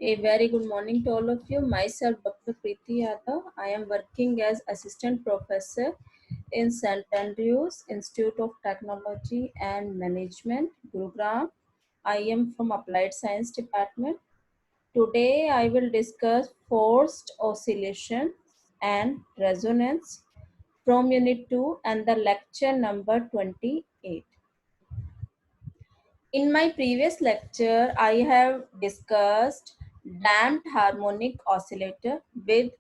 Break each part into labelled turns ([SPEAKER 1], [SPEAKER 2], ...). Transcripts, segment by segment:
[SPEAKER 1] A very good morning to all of you. Myself, Dr. Preeti Yadav. I am working as Assistant Professor in St. Andrews Institute of Technology and Management, Gurugram. I am from Applied Science Department. Today, I will discuss forced oscillation and resonance from Unit 2 and the lecture number 28. In my previous lecture, I have discussed damped harmonic oscillator with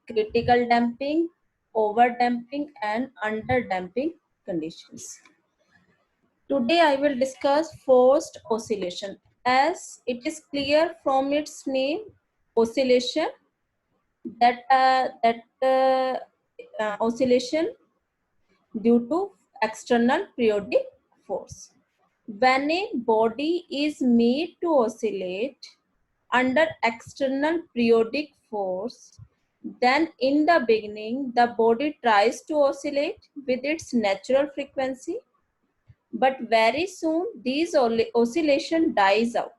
[SPEAKER 1] critical damping, over damping, and under damping conditions. Today, I will discuss forced oscillation. As it is clear from its name, oscillation, that oscillation due to external periodic force. When a body is made to oscillate under external periodic force, then in the beginning the body tries to oscillate with its natural frequency, but very soon these oscillation dies out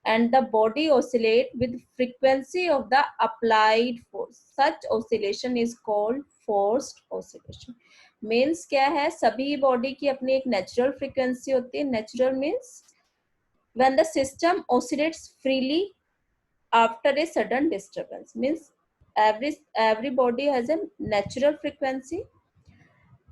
[SPEAKER 1] and the body oscillate with frequency of the applied force. Such oscillation is called forced oscillation. Means क्या है, सभी body की अपनी एक natural frequency होती है. Natural means when the system oscillates freely after a sudden disturbance. Means every body has a natural frequency.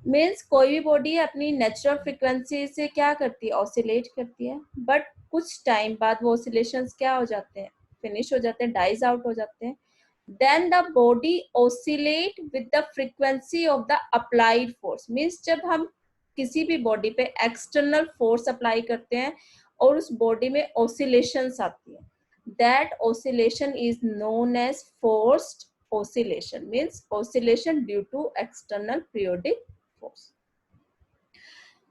[SPEAKER 1] Means कोई भी बॉडी अपनी नेचुरल फ्रीक्वेंसी से क्या करती है, ऑसिलेट करती है, बट कुछ टाइम बाद वो ऑसिलेशंस क्या हो जाते हैं, फिनिश हो जाते हैं, डाइज आउट हो जाते हैं. Then the body oscillate with the frequency of the applied force. Means जब हम किसी भी बॉडी पे एक्सटर्नल फोर्स अप्लाई करते हैं और उस बॉडी में ऑसिलेशंस आती है, that oscillation is known as forced oscillation. Means oscillation due to external periodic force.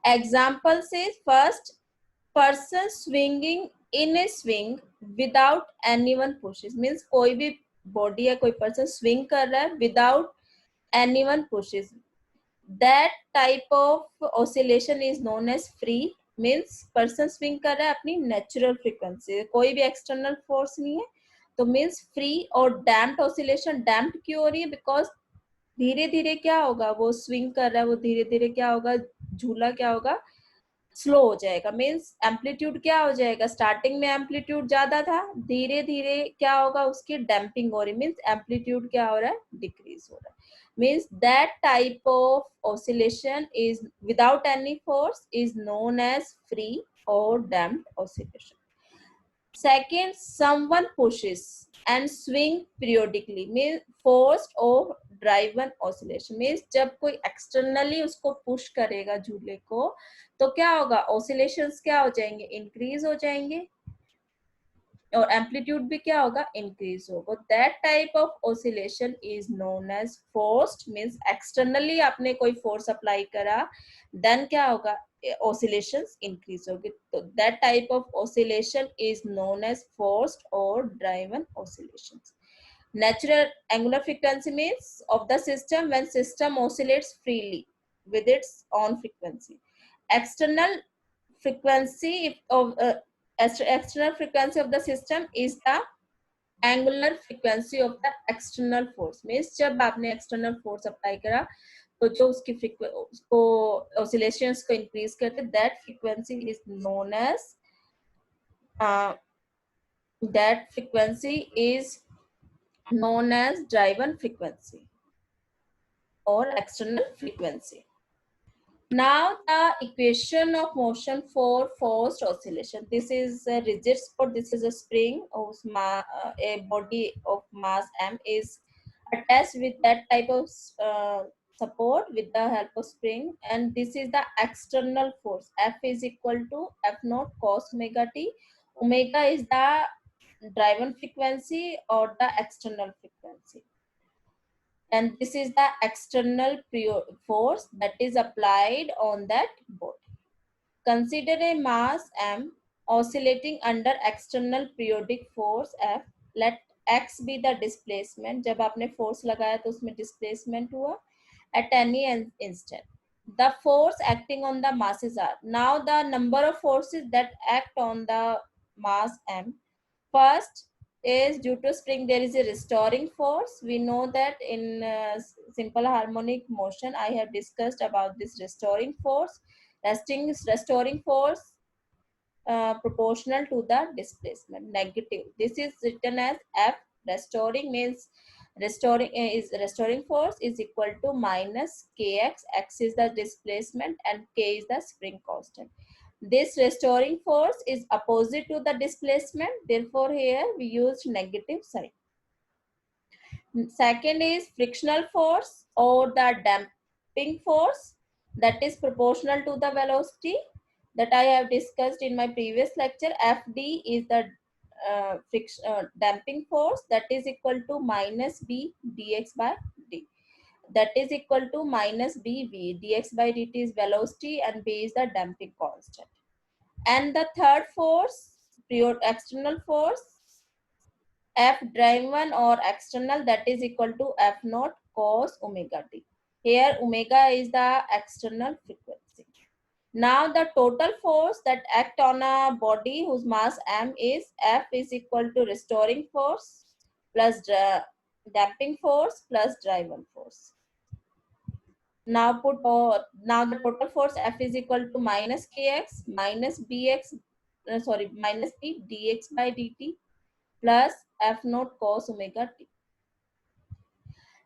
[SPEAKER 1] Example says, first, person swinging in a swing without anyone pushes. Means कोई भी body या कोई person swing कर रहा है without anyone pushes. That type of oscillation is known as free. Means person swing कर रहा है अपनी natural frequency, कोई भी external force नहीं है, तो मीन्स फ्री. और डैम्प्ड ऑसिलेशन, डैम्प्ड क्यों हो रही है, बिकॉज धीरे धीरे क्या होगा, वो स्विंग कर रहा है, वो धीरे धीरे क्या होगा, झूला क्या होगा, स्लो हो जाएगा. मीन्स एम्पलीट्यूड क्या हो जाएगा, स्टार्टिंग में एम्पलीट्यूड ज्यादा था, धीरे धीरे क्या होगा, उसकी डैम्पिंग हो रही, मीन्स एम्पलीट्यूड क्या हो रहा है, डिक्रीज हो रहा है. Means that type of oscillation is without any force is known as free और damped oscillation. Second, someone pushes and swing periodically. Means forced or driven oscillation. Means जब कोई externally उसको push करेगा झूले को, तो क्या होगा, oscillations क्या हो जाएंगे, increase हो जाएंगे, और एम्पलीट्यूड भी क्या होगा, इंक्रीज होगा. That type of oscillation is known as forced. Means externally आपने कोई फोर्स अप्लाई करा, देन क्या होगा, oscillations increase होगी. तो that type of oscillation is known as forced or driven oscillations. Natural angular frequency means of the system when system oscillates freely with its own frequency. External frequency of external frequency of the system is the angular frequency of the external force. means जब आपने external force apply करा तो जो उसकी उसको oscillations को increase करते, that frequency is known as driven frequency or external frequency. Now the equation of motion for forced oscillation. This is a rigid spot. This is a spring. A body of mass m is attached with that type of support with the help of spring, and this is the external force. F is equal to F naught cos omega t. Omega is the driven frequency or the external frequency, and this is the external force that is applied on that body. Consider a mass m oscillating under external periodic force F. Let x be the displacement. जब आपने force लगाया तो उसमें displacement हुआ at any instant. The force acting on the masses are. Now the number of forces that act on the mass m. First, is due to spring there is a restoring force. We know that in simple harmonic motion I have discussed about this restoring force. Restoring force proportional to the displacement, negative. This is written as F. Restoring means restoring force is equal to minus kx. X is the displacement and k is the spring constant. This restoring force is opposite to the displacement, therefore here we used negative sign. Second is frictional force or the damping force, that is proportional to the velocity, that I have discussed in my previous lecture. Fd is the damping force, that is equal to minus b dx by d. That is equal to minus bv. Dx by dt is velocity and b is the damping constant. And the third force, external force, F driven or external, that is equal to F naught cos omega t. Here omega is the external frequency. Now the total force that act on a body whose mass m is F is equal to restoring force plus damping force plus driven force. Now now the total force F is equal to minus kx minus bx minus b dx by dt plus F naught cos omega t.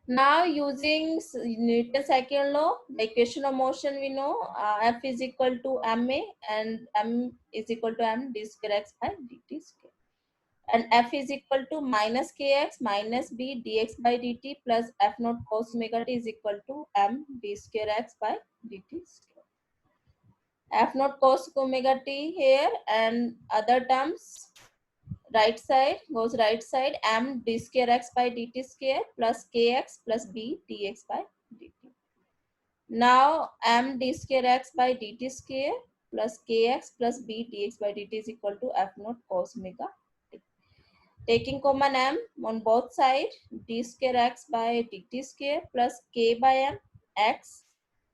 [SPEAKER 1] Now using Newton's second law, the equation of motion we know F is equal to ma and m is equal to m d square x by dt square. And F is equal to minus kx minus b dx by dt plus F naught cos omega t is equal to m d square x by dt square. F naught cos omega t here and other terms right side goes right side, m d square x by dt square plus kx plus b dx by dt. Now m d square x by dt square plus kx plus b dx by dt is equal to F naught cos omega t. Taking common m on both sides, d square x by dt square plus k by m x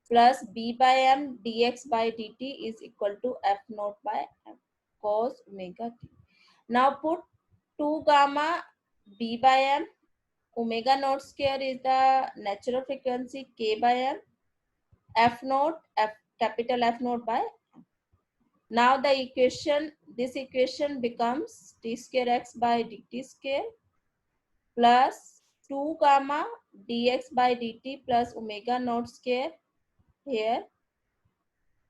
[SPEAKER 1] plus b by m dx by dt is equal to F naught by m cos omega t. Now put 2 gamma b by m, omega naught square is the natural frequency, k by m, F naught, capital F naught by m. Now this equation becomes d square x by dt square plus 2 gamma dx by dt plus omega naught square here,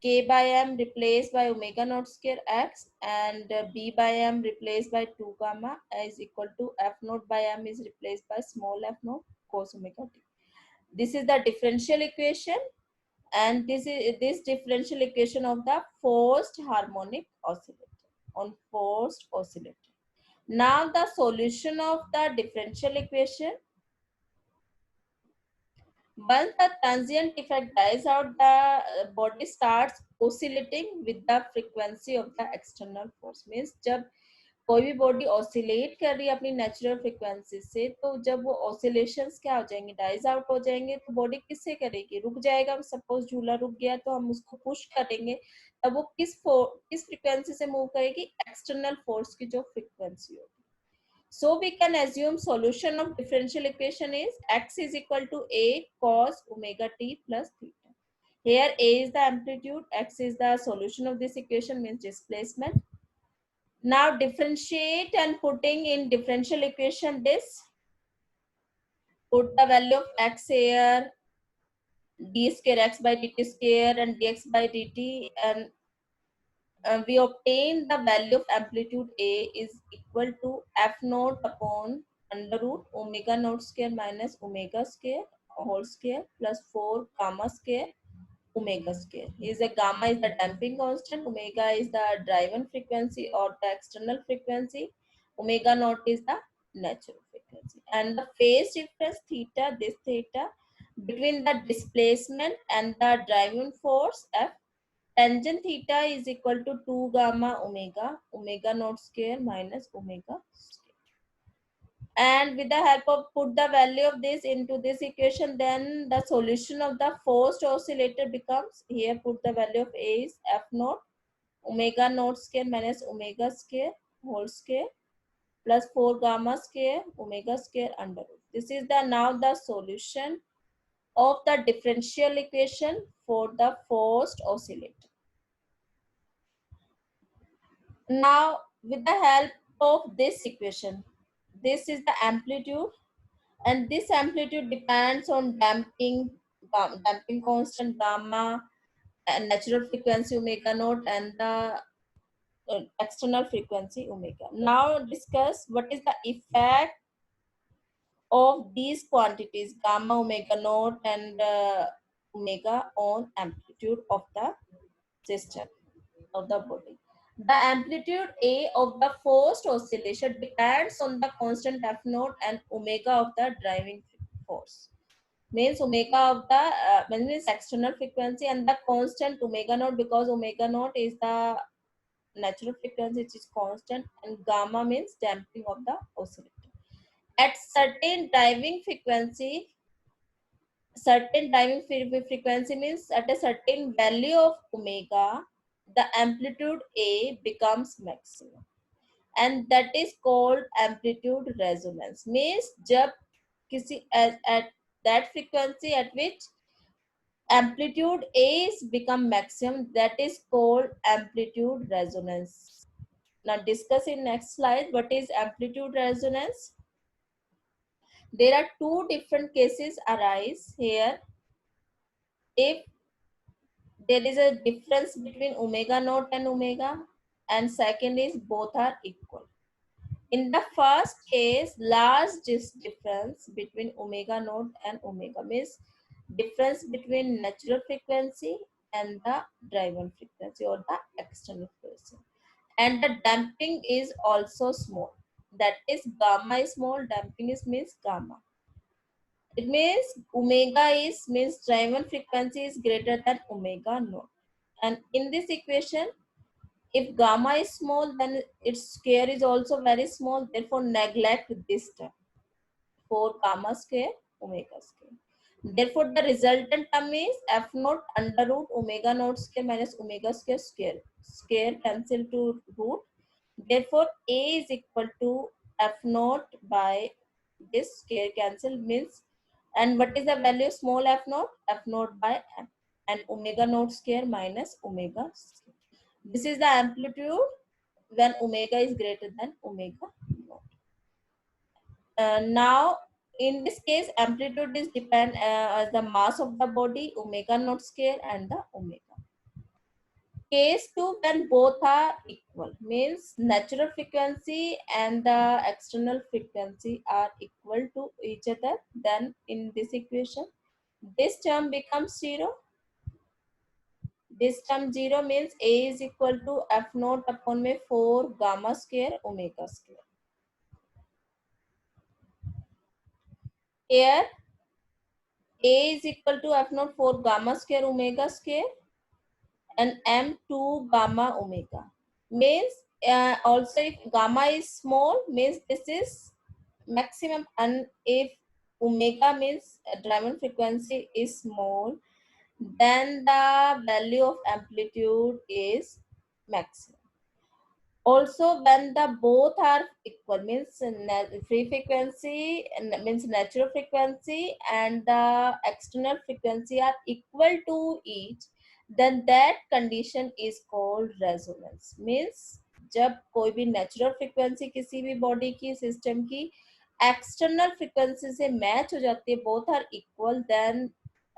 [SPEAKER 1] k by m replaced by omega naught square x and b by m replaced by 2 gamma is equal to F naught by m is replaced by small f naught cos omega t. This is the differential equation and this differential equation of the forced harmonic oscillator on forced oscillator. Now the solution of the differential equation. Once the transient effect dies out, the body starts oscillating with the frequency of the external force. Means जब कोई भी body oscillate कर रही है अपनी natural frequency से, तो जब वो ऑसिलेशंस क्या हो जाएंगे, डाइज आउट हो जाएंगे, तो बॉडी किससे करेगी, रुक जाएगा. सपोज झूला रुक गया तो हम उसको पुश करेंगे, तब वो किस फ्रीक्वेंसी से मूव करेगी, एक्सटर्नल फोर्स की जो फ्रीक्वेंसी होगी. So we can assume solution of differential equation is x is equal to a cos omega t plus theta. Here a is the amplitude, x is the solution of this equation means displacement. Now differentiate and putting in differential equation this. Put the value of x here, d square x by dt square and dx by dt, and we obtain the value of amplitude A is equal to F naught upon under root omega naught square minus omega square whole square plus 4 gamma square omega square. Is a gamma is the damping constant, omega is the driven frequency or the external frequency, omega naught is the natural frequency. And the phase difference theta, this theta, between the displacement and the driving force F, tangent theta is equal to 2 gamma omega naught square minus omega square. And with the help of put the value of this into this equation, then the solution of the forced oscillator becomes, here put the value of A is F naught omega naught square minus omega square whole square plus 4 gamma square omega square under root. This is the now the solution of the differential equation for the forced oscillator. Now, with the help of this equation, this is the amplitude, and this amplitude depends on damping constant gamma and natural frequency omega naught and the external frequency omega. Now discuss what is the effect of these quantities gamma, omega naught and omega on amplitude of the system of the body. The amplitude A of the forced oscillation depends on the constant F naught and omega of the driving force. Means omega of the means external frequency and the constant omega naught, because omega naught is the natural frequency which is constant, and gamma means damping of the oscillator. At certain driving frequency means at a certain value of omega, the amplitude A becomes maximum, and that is called amplitude resonance. Means जब किसी at that frequency at which amplitude A is become maximum, that is called amplitude resonance. Now discuss in next slide what is amplitude resonance. There are two different cases arise here. If there is a difference between omega naught and omega, and second is both are equal. In the first case, large difference between omega naught and omega means difference between natural frequency and the driven frequency or the external frequency. And the damping is also small. That is gamma is small, damping is means gamma. It means omega is means driven frequency is greater than omega naught. And in this equation, if gamma is small, then its square is also very small. Therefore, neglect this term for gamma square, omega square. Therefore, the resultant term is F naught under root omega naught square minus omega square square. Square cancel to root. Therefore, A is equal to F naught by this square cancel means, and what is the value of small f naught? F naught by M, and omega naught square minus omega square. This is the amplitude when omega is greater than omega naught. Now, in this case, amplitude is depend as the mass of the body, omega naught square and the omega. Case 2, when both are equal means natural frequency and the external frequency are equal to each other, then in this equation this term becomes 0. This term 0 means A is equal to F naught upon में 4 gamma square omega square. Here A is equal to F naught 4 gamma square omega square and M 2 gamma omega. Means also if gamma is small means this is maximum, and if omega means driven frequency is small, then the value of amplitude is maximum. Also, when the both are equal means free frequency means natural frequency and the external frequency are equal to each, then that condition is called resonance. Means जब कोई भी natural frequency किसी भी body की system की external frequency से match हो जाती है, both are equal, then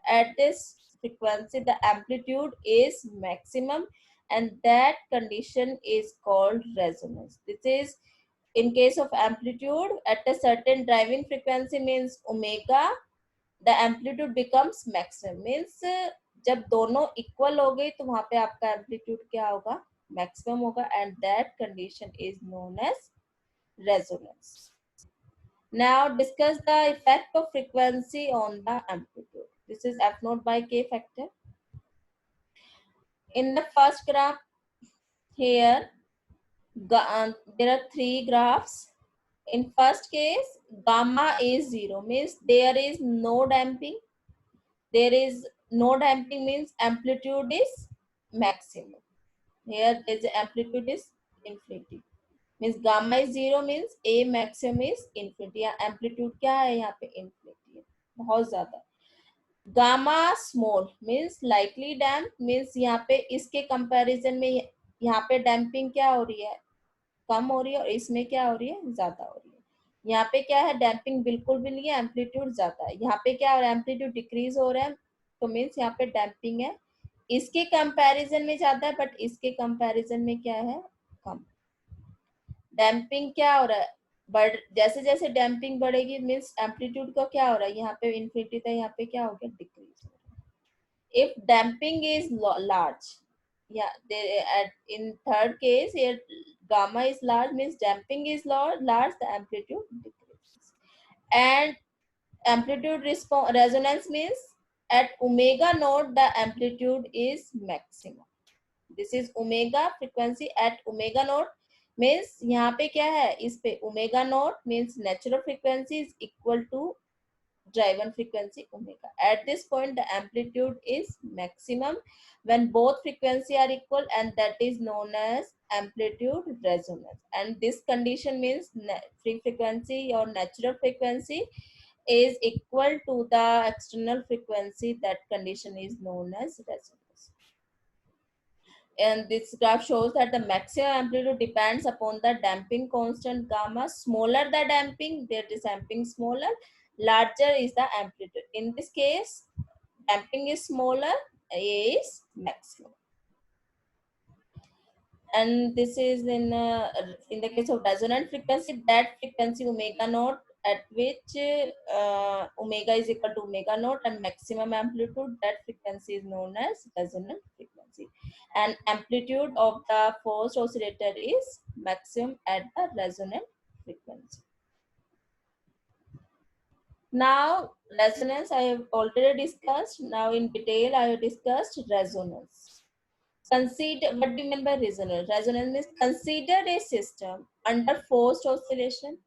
[SPEAKER 1] at this frequency the amplitude is maximum, and that condition is called resonance. This is in case of amplitude at a certain driving frequency means omega, the amplitude becomes maximum means जब दोनों equal हो गई तो वहां पे आपका amplitude क्या होगा? Maximum होगा, and that condition is known as resonance. Now discuss the effect of frequency on the amplitude. This is F naught by K factor. In the first graph here, there are three graphs. In first case, gamma is 0 means there is no damping. There is no damping means amplitude is maximum. Here the amplitude is infinity. Means gamma is zero means A maximum is infinity, या amplitude क्या है यहाँ पे infinity है, बहुत ज्यादा। Gamma small means lightly damp, means यहाँ पे इसके कंपैरिजन में यहाँ पे डैम्पिंग क्या हो रही है, कम हो रही है, और इसमें क्या हो रही है, ज्यादा हो रही है। यहाँ पे क्या है, डैम्पिंग बिल्कुल भी नहीं है, एम्पलीट्यूड ज्यादा है। यहाँ पे क्या हो रहा है, एम्पलीट्यूड डिक्रीज हो रहा है, तो मीन्स यहाँ पे डैम्पिंग है, इसके कंपैरिजन में ज्यादा है, बट इसके कंपैरिजन में क्या है, कम। डैम्पिंग क्या हो रहा है, बढ़, जैसे जैसे डैम्पिंग बढ़ेगी मीन्स एम्पलीट्यूड का क्या हो रहा है, यहाँ पे इन्फिनिटी था, यहाँ पे क्या हो गया, डिक्रीज हो रहा है। If damping is large, yeah in third case here gamma is large means damping is large, the amplitude decreases. And amplitude resonance means at omega naught the amplitude is maximum. This is omega frequency at omega naught means यहाँ पे क्या है, इस पे omega naught means natural frequency is equal to driven frequency omega. At this point, the amplitude is maximum when both frequency are equal, and that is known as amplitude resonance. And this condition means free frequency or natural frequency is equal to the external frequency. That condition is known as resonance. And this graph shows that the maximum amplitude depends upon the damping constant gamma. Smaller the damping, there is damping smaller, larger is the amplitude. In this case, damping is smaller, A is maximum. And this is in the case of resonant frequency, that frequency omega naught at which omega is equal to omega naught and maximum amplitude, that frequency is known as resonant frequency. And amplitude of the forced oscillator is maximum at the resonant frequency. Now resonance I have already discussed. Now in detail I have discussed resonance. Consider, what do you mean by resonance? Resonance means consider a system under forced oscillation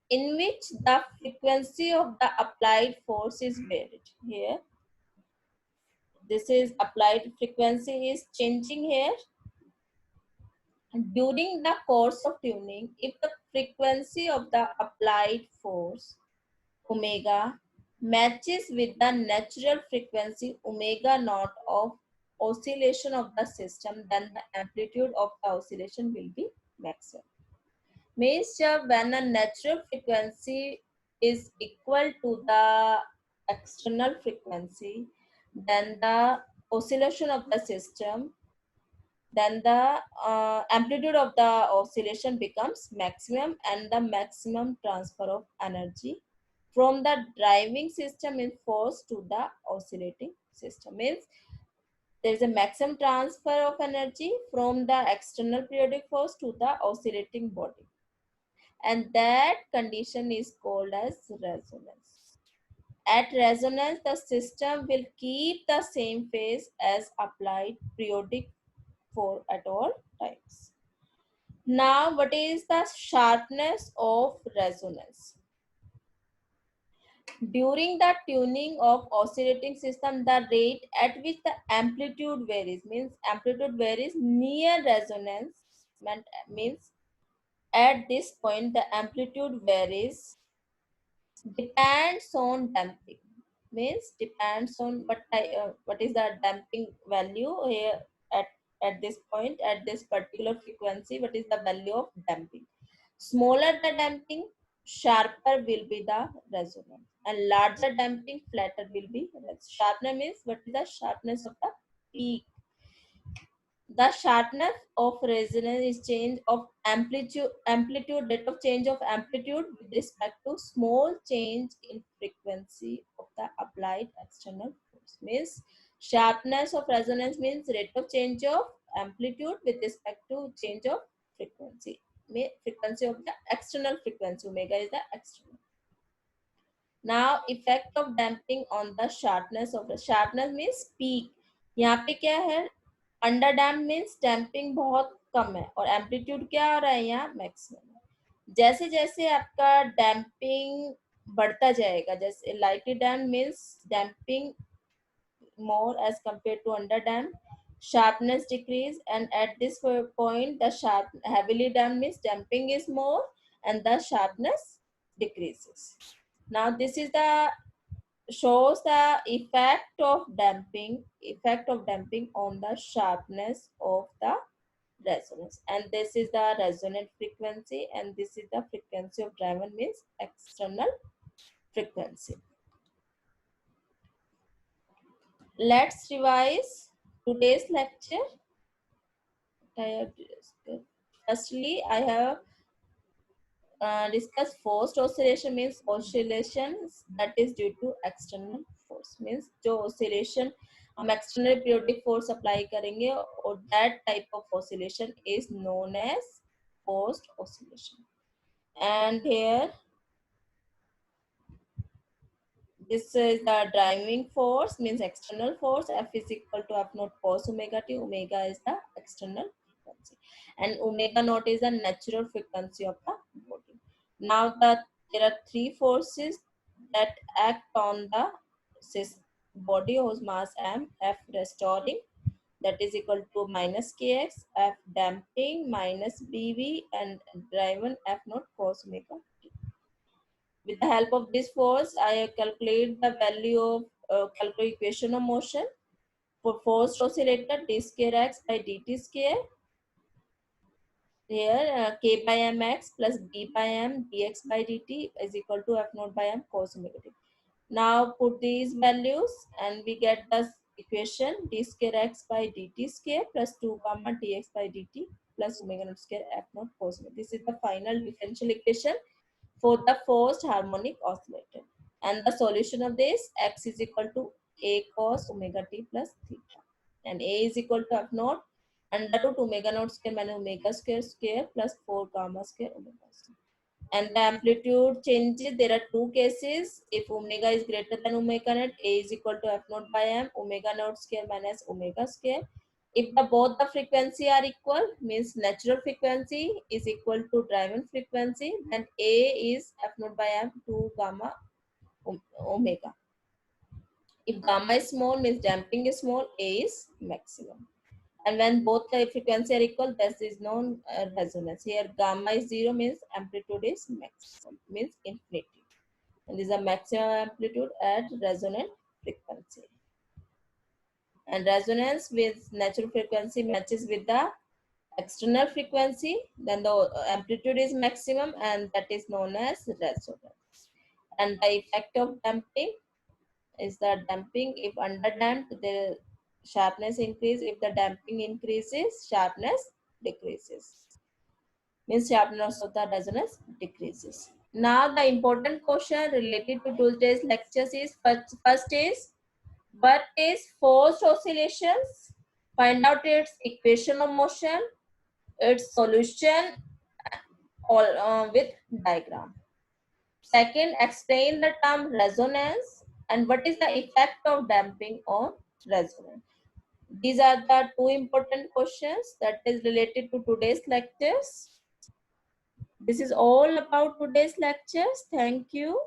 [SPEAKER 1] in which the frequency of the applied force is varied. Here, this is applied frequency is changing here. During the course of tuning, if the frequency of the applied force omega matches with the natural frequency omega naught of oscillation of the system, then the amplitude of the oscillation will be maximum. Means when a natural frequency is equal to the external frequency, then the oscillation of the system, then the amplitude of the oscillation becomes maximum, and the maximum transfer of energy from the driving system is force to the oscillating system. Means there is a maximum transfer of energy from the external periodic force to the oscillating body, and that condition is called as resonance. At resonance, the system will keep the same phase as applied periodic for at all times. Now, what is the sharpness of resonance? During the tuning of oscillating system, the rate at which the amplitude varies, means amplitude varies near resonance, means at this point the amplitude varies, depends on damping, means depends on what is the damping value here at this point, at this particular frequency, what is the value of damping. Smaller the damping, sharper will be the resonance, and larger damping, flatter will be sharpness. Means what is the sharpness of the peak. The sharpness of resonance is change of amplitude, rate of change of amplitude with respect to small change in frequency of the applied external force. Means sharpness of resonance means rate of change of amplitude with respect to change of frequency. Frequency of the external frequency, omega is the external. Now effect of damping on the sharpness of the sharpness means peak. यहाँ पे क्या है, under damp means damping बहुत कम है, और amplitude क्या हो रहा है यहाँ, मैक्सिमम है। जैसे जैसे आपका डैम्पिंग बढ़ता जाएगा, जैसे lightly damp means damping more as compare to under damp, sharpness decrease, and at this point the sharp heavily damped means damping is more and the sharpness decreases. Now this is the shows the effect of damping on the sharpness of the resonance, and this is the resonant frequency, and this is the frequency of driven means external frequency. Let's revise today's lecture. Firstly, I have discussed forced oscillation means oscillations that is due to external force, means जो oscillation हम external periodic force apply करेंगे और that type of oscillation is known as forced oscillation. And here this is the driving force means external force. F is equal to F naught cos omega t. Omega is the external frequency, and omega naught is the natural frequency of the body. Now there are three forces that act on the body whose mass m. F restoring, that is equal to minus kx, F damping minus bv, and driven F naught cos omega. With the help of this force, I calculate the value of calculate equation of motion for forced oscillator d square x by dt square. Here k by mx plus b by m dx by dt is equal to f naught by m cos omega t. Now put these values and we get the equation d square x by dt square plus 2 gamma dx by dt plus omega naught square f naught cos omega. This is the final differential equation for the forced harmonic oscillator. And the solution of this, x is equal to a cos omega t plus theta. And a is equal to f naught under root omega naught square minus omega square plus 4 gamma square omega square. And the amplitude changes. There are two cases. If omega is greater than omega naught, a is equal to f naught by m, omega naught square minus omega square. If both the frequency are equal, means natural frequency is equal to driven frequency, then A is f naught by m 2 gamma omega. If gamma is small, means damping is small, A is maximum. And when both the frequency are equal, this is known resonance. Here gamma is 0 means amplitude is maximum, means infinity. And this is a maximum amplitude at resonant frequency. And resonance with natural frequency matches with the external frequency, then the amplitude is maximum, and that is known as resonance. And the effect of damping is that damping, if underdamped, the sharpness increase. If the damping increases, sharpness decreases. Means sharpness of the resonance decreases. Now the important question related to today's lectures is first is what is forced oscillations? Find out its equation of motion, its solution all with diagram. Second, explain the term resonance and what is the effect of damping on resonance. These are the two important questions that is related to today's lectures. This is all about today's lectures. Thank you.